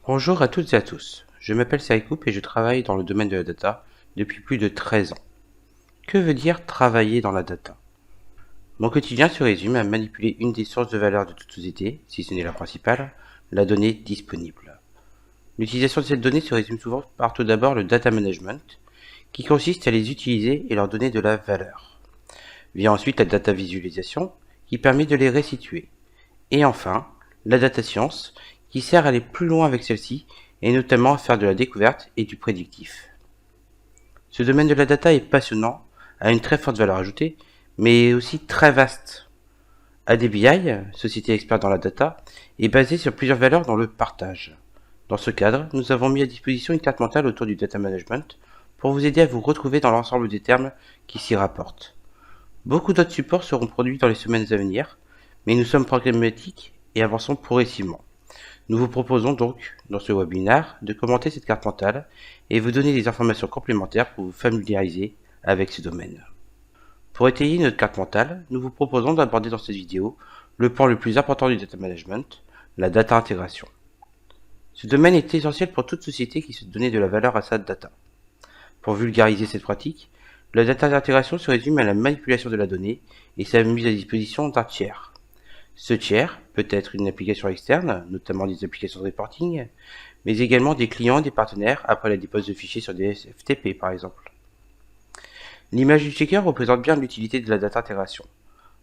Bonjour à toutes et à tous, je m'appelle Saïkoup et je travaille dans le domaine de la data depuis plus de 13 ans. Que veut dire travailler dans la data? Mon quotidien se résume à manipuler une des sources de valeur de toute société, si ce n'est la principale, la donnée disponible. L'utilisation de cette donnée se résume souvent par tout d'abord le data management, qui consiste à les utiliser et leur donner de la valeur. Vient ensuite la data visualisation, qui permet de les restituer. Et enfin, la data science, qui sert à aller plus loin avec celle-ci, et notamment à faire de la découverte et du prédictif. Ce domaine de la data est passionnant, a une très forte valeur ajoutée, mais aussi très vaste. ADBI, société experte dans la data, est basée sur plusieurs valeurs dont le partage. Dans ce cadre, nous avons mis à disposition une carte mentale autour du data management pour vous aider à vous retrouver dans l'ensemble des termes qui s'y rapportent. Beaucoup d'autres supports seront produits dans les semaines à venir, mais nous sommes pragmatiques et avançons progressivement. Nous vous proposons donc, dans ce webinaire, de commenter cette carte mentale et vous donner des informations complémentaires pour vous familiariser avec ce domaine. Pour étayer notre carte mentale, nous vous proposons d'aborder dans cette vidéo le point le plus important du data management, la data intégration. Ce domaine est essentiel pour toute société qui se donnait de la valeur à sa data. Pour vulgariser cette pratique, la data intégration se résume à la manipulation de la donnée et sa mise à disposition d'un tiers. Ce tiers peut être une application externe, notamment des applications de reporting, mais également des clients et des partenaires après la dépose de fichiers sur des FTP par exemple. L'image du checker représente bien l'utilité de la data intégration.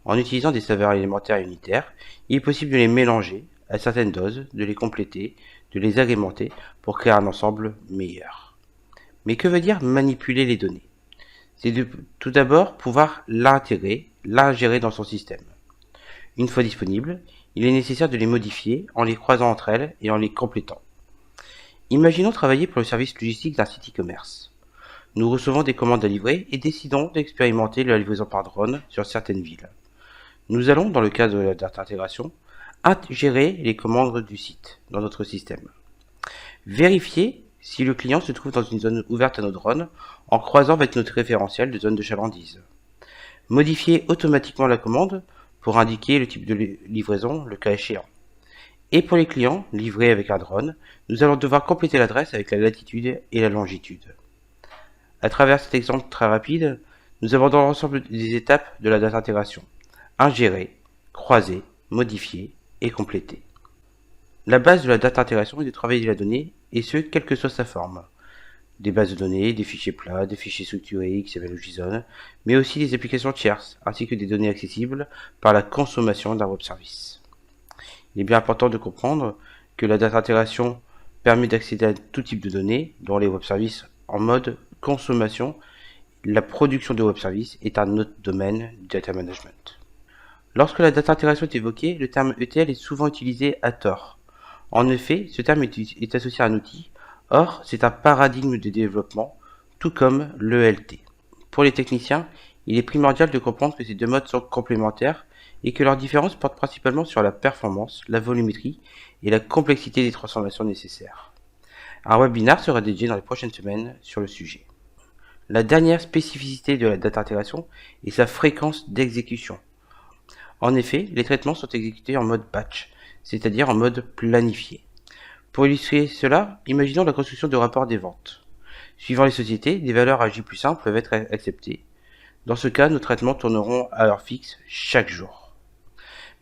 En utilisant des saveurs élémentaires et unitaires, il est possible de les mélanger à certaines doses, de les compléter, de les agrémenter pour créer un ensemble meilleur. Mais que veut dire manipuler les données? C'est tout d'abord pouvoir l'intégrer, l'ingérer dans son système. Une fois disponibles, il est nécessaire de les modifier en les croisant entre elles et en les complétant. Imaginons travailler pour le service logistique d'un site e-commerce. Nous recevons des commandes à livrer et décidons d'expérimenter la livraison par drone sur certaines villes. Nous allons, dans le cadre de la data intégration, ingérer les commandes du site dans notre système. Vérifier si le client se trouve dans une zone ouverte à nos drones en croisant avec notre référentiel de zone de chalandise. Modifier automatiquement la commande pour indiquer le type de livraison, le cas échéant. Et pour les clients livrés avec un drone, nous allons devoir compléter l'adresse avec la latitude et la longitude. À travers cet exemple très rapide, nous abordons l'ensemble des étapes de la data intégration. Ingérer, croiser, modifier et compléter. La base de la data intégration est de travailler la donnée, et ce, quelle que soit sa forme. Des bases de données, des fichiers plats, des fichiers structurés, XML ou JSON, mais aussi des applications tierces, ainsi que des données accessibles par la consommation d'un web service. Il est bien important de comprendre que la data intégration permet d'accéder à tout type de données, dont les web services en mode consommation. La production de web services est un autre domaine du data management. Lorsque la data intégration est évoquée, le terme ETL est souvent utilisé à tort. En effet, ce terme est associé à un outil. Or, c'est un paradigme de développement, tout comme l'ELT. Pour les techniciens, il est primordial de comprendre que ces deux modes sont complémentaires et que leurs différences portent principalement sur la performance, la volumétrie et la complexité des transformations nécessaires. Un webinaire sera dédié dans les prochaines semaines sur le sujet. La dernière spécificité de la data intégration est sa fréquence d'exécution. En effet, les traitements sont exécutés en mode batch, c'est-à-dire en mode planifié. Pour illustrer cela, imaginons la construction de rapports des ventes. Suivant les sociétés, des valeurs à J plus 1 peuvent être acceptées. Dans ce cas, nos traitements tourneront à heure fixe chaque jour.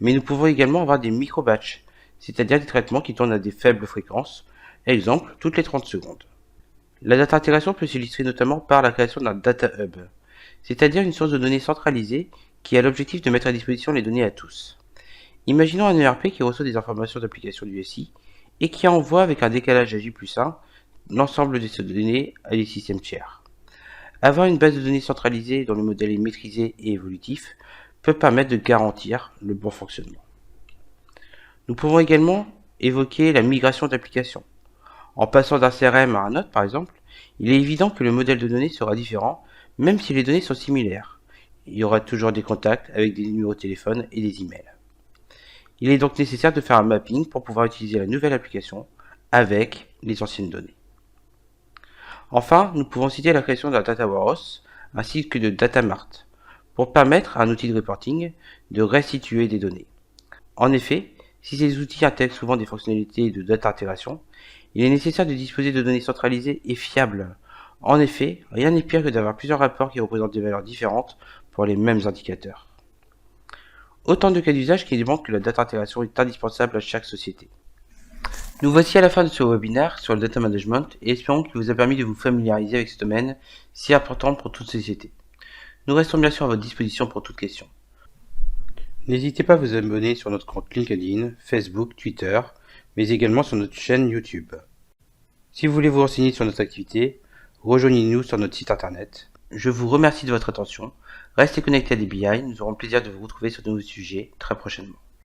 Mais nous pouvons également avoir des micro-batchs, c'est-à-dire des traitements qui tournent à des faibles fréquences, exemple toutes les 30 secondes. La data intégration peut s'illustrer notamment par la création d'un data hub, c'est-à-dire une source de données centralisée qui a l'objectif de mettre à disposition les données à tous. Imaginons un ERP qui reçoit des informations d'application du SI et qui envoie avec un décalage à J plus 1 l'ensemble de ces données à des systèmes tiers. Avoir une base de données centralisée dont le modèle est maîtrisé et évolutif peut permettre de garantir le bon fonctionnement. Nous pouvons également évoquer la migration d'applications. En passant d'un CRM à un autre, par exemple, il est évident que le modèle de données sera différent, même si les données sont similaires. Il y aura toujours des contacts avec des numéros de téléphone et des emails. Il est donc nécessaire de faire un mapping pour pouvoir utiliser la nouvelle application avec les anciennes données. Enfin, nous pouvons citer la création d'un Data Warehouse ainsi que de Data Mart pour permettre à un outil de reporting de restituer des données. En effet, si ces outils intègrent souvent des fonctionnalités de data intégration, Il est nécessaire de disposer de données centralisées et fiables. En effet, rien n'est pire que d'avoir plusieurs rapports qui représentent des valeurs différentes pour les mêmes indicateurs. Autant de cas d'usage qui démontrent que la data intégration est indispensable à chaque société. Nous voici à la fin de ce webinaire sur le data management et espérons qu'il vous a permis de vous familiariser avec ce domaine si important pour toute société. Nous restons bien sûr à votre disposition pour toute question. N'hésitez pas à vous abonner sur notre compte LinkedIn, Facebook, Twitter, mais également sur notre chaîne YouTube. Si vous voulez vous renseigner sur notre activité, rejoignez-nous sur notre site internet. Je vous remercie de votre attention. Restez connectés à DBI, nous aurons le plaisir de vous retrouver sur de nouveaux sujets très prochainement.